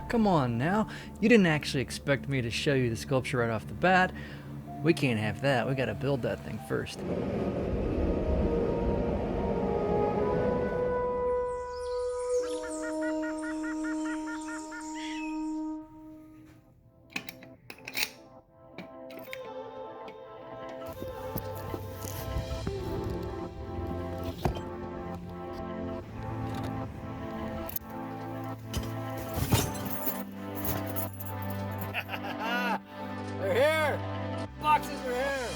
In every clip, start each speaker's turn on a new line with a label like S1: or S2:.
S1: Come on now. You didn't actually expect me to show you the sculpture right off the bat. We can't have that. We gotta build that thing first. They're here! Boxes are here!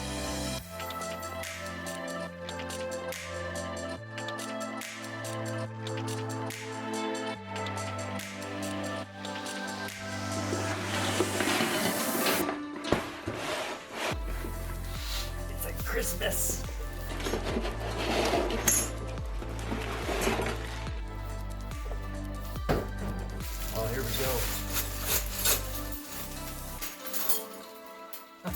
S1: It's like Christmas! Oh, here we go. I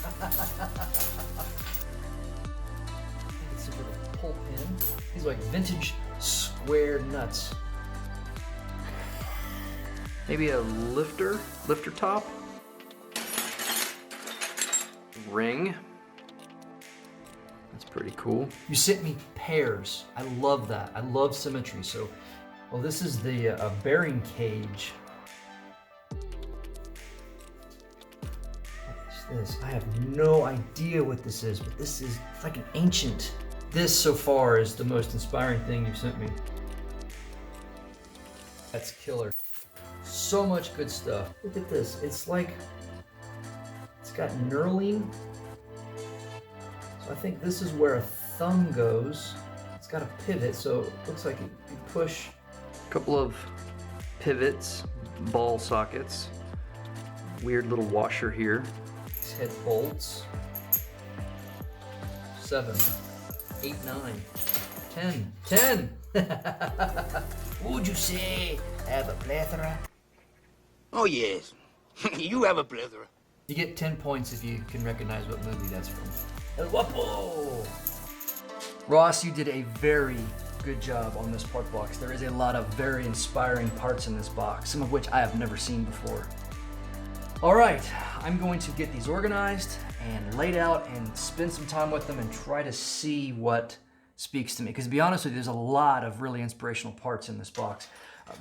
S1: think it's a little pull pin. These are like vintage square nuts. Maybe a lifter top. Ring. That's pretty cool. You sent me pairs. I love that. I love symmetry. So, well, this is the bearing cage. This. I have no idea what this is, but this is like an ancient. This so far is the most inspiring thing you've sent me. That's killer. So much good stuff. Look at this. It's like, it's got knurling. So I think this is where a thumb goes. It's got a pivot, so it looks like you push a couple of pivots, ball sockets, weird little washer here. Head bolts. 7, 8, 9, 10. 10!
S2: Would you say have a plethora?
S3: Oh, yes. You have a plethora.
S1: You get 10 points if you can recognize what movie that's from.
S2: El Guapo!
S1: Ross, you did a very good job on this part box. There is a lot of very inspiring parts in this box, some of which I have never seen before. All right, I'm going to get these organized and laid out and spend some time with them and try to see what speaks to me. Because to be honest with you, there's a lot of really inspirational parts in this box.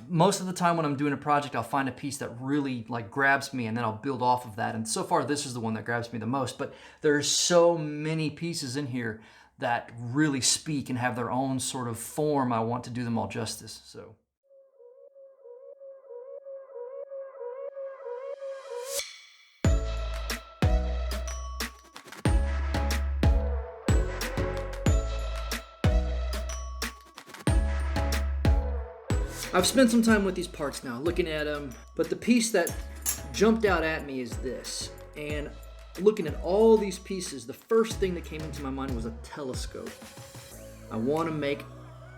S1: Most of the time when I'm doing a project, I'll find a piece that really like grabs me and then I'll build off of that. And so far, this is the one that grabs me the most. But there's so many pieces in here that really speak and have their own sort of form. I want to do them all justice, so. I've spent some time with these parts now, looking at them, but the piece that jumped out at me is this. And looking at all these pieces, the first thing that came into my mind was a telescope. I want to make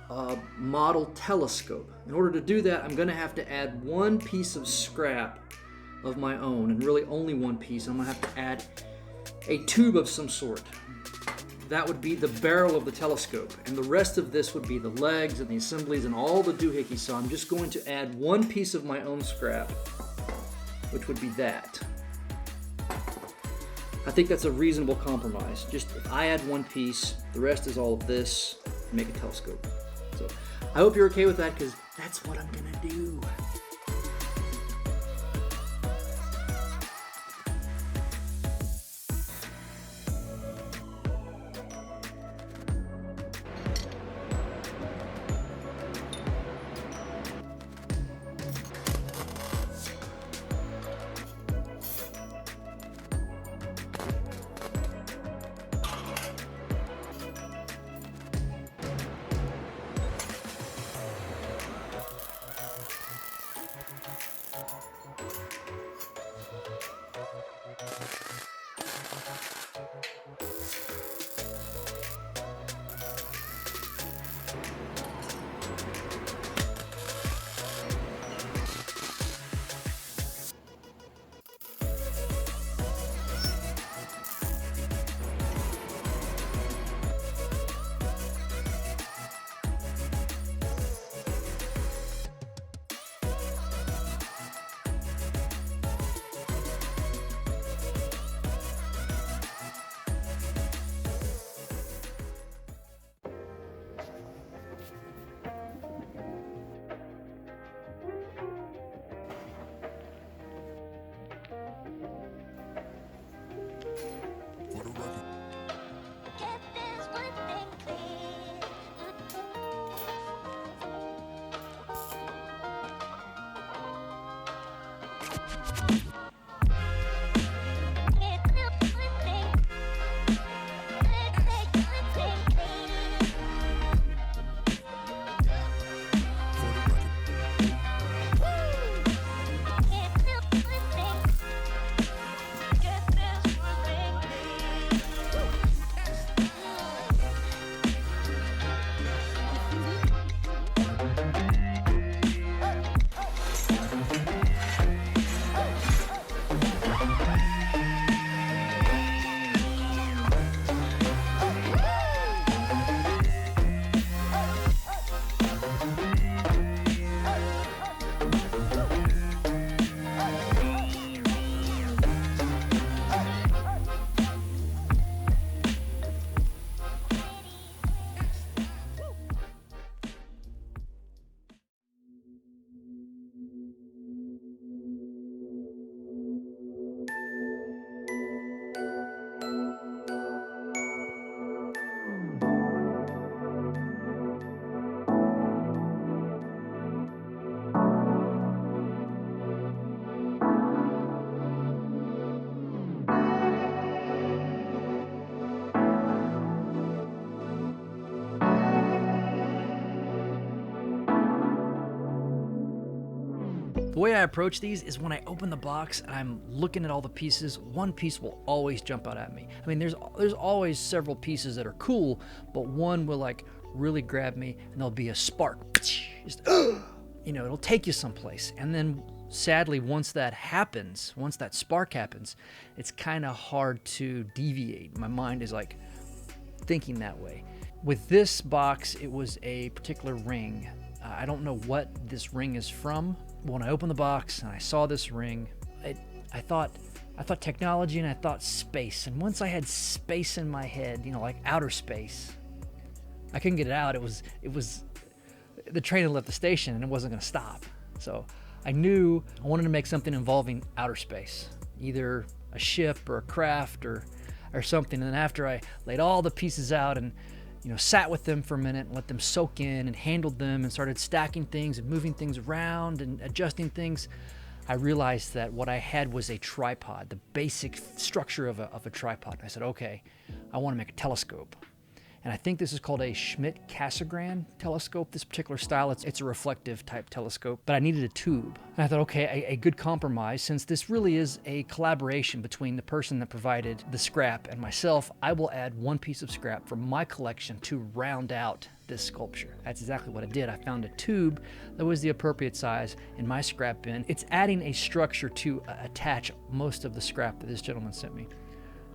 S1: a model telescope. In order to do that, I'm going to have to add one piece of scrap of my own, and really only one piece. I'm going to have to add a tube of some sort. That would be the barrel of the telescope, and the rest of this would be the legs and the assemblies and all the doohickeys. So I'm just going to add one piece of my own scrap, which would be that. I think that's a reasonable compromise. Just if I add one piece, the rest is all of this, make a telescope. So I hope you're okay with that, because that's what I'm gonna do. The way I approach these is when I open the box and I'm looking at all the pieces, one piece will always jump out at me. I mean, there's always several pieces that are cool, but one will like really grab me and there'll be a spark. Just, you know, it'll take you someplace. And then sadly, once that happens, once that spark happens, it's kind of hard to deviate. My mind is like thinking that way. With this box, it was a particular ring. I don't know what this ring is from. When I opened the box and I saw this ring, I thought technology and I thought space. And once I had space in my head, you know, like outer space, I couldn't get it out. It was the train had left the station and it wasn't going to stop. So I knew I wanted to make something involving outer space, either a ship or a craft or something. And then after I laid all the pieces out and, you know, sat with them for a minute and let them soak in and handled them and started stacking things and moving things around and adjusting things, I realized that what I had was a tripod, the basic structure of a tripod. I said, okay, I want to make a telescope. And I think this is called a Schmidt-Cassegrain telescope, this particular style. It's a reflective type telescope, but I needed a tube. And I thought, okay, a good compromise, since this really is a collaboration between the person that provided the scrap and myself, I will add one piece of scrap from my collection to round out this sculpture. That's exactly what I did. I found a tube that was the appropriate size in my scrap bin. It's adding a structure to attach most of the scrap that this gentleman sent me.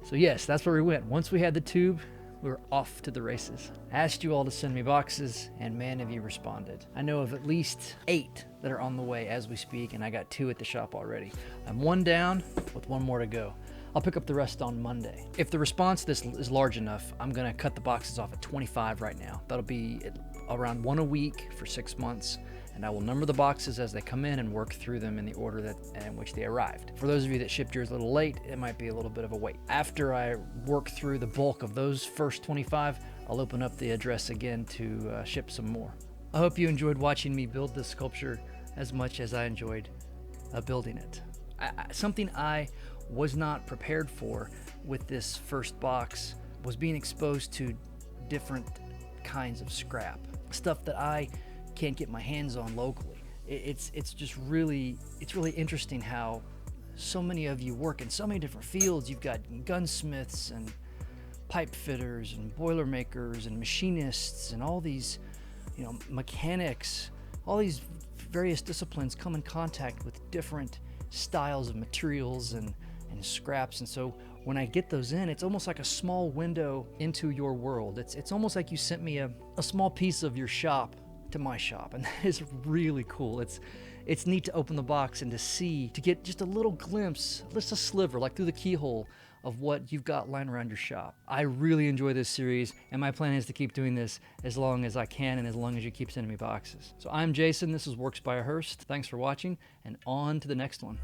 S1: So yes, that's where we went. Once we had the tube, we were off to the races. I asked you all to send me boxes, and man, have you responded. I know of at least 8 that are on the way as we speak, and I got 2 at the shop already. I'm 1 down with 1 more to go. I'll pick up the rest on Monday. If the response to this is large enough, I'm gonna cut the boxes off at 25 right now. That'll be around 1 a week for 6 months, and I will number the boxes as they come in and work through them in the order in which they arrived. For those of you that shipped yours a little late, it might be a little bit of a wait. After I work through the bulk of those first 25, I'll open up the address again to ship some more. I hope you enjoyed watching me build this sculpture as much as I enjoyed building it. Something I was not prepared for with this first box was being exposed to different kinds of scrap, stuff that I can't get my hands on locally. It's really interesting how so many of you work in so many different fields. You've got gunsmiths and pipe fitters and boiler makers and machinists and all these, you know, mechanics. All these various disciplines come in contact with different styles of materials and scraps, and so when I get those in, it's almost like a small window into your world. It's almost like you sent me a small piece of your shop to my shop, and that is really cool. It's neat to open the box and to get just a little glimpse, just a sliver, like through the keyhole of what you've got lying around your shop. I really enjoy this series, and my plan is to keep doing this as long as I can and as long as you keep sending me boxes. So I'm Jason, this is Works by Hearst. Thanks for watching, and on to the next one.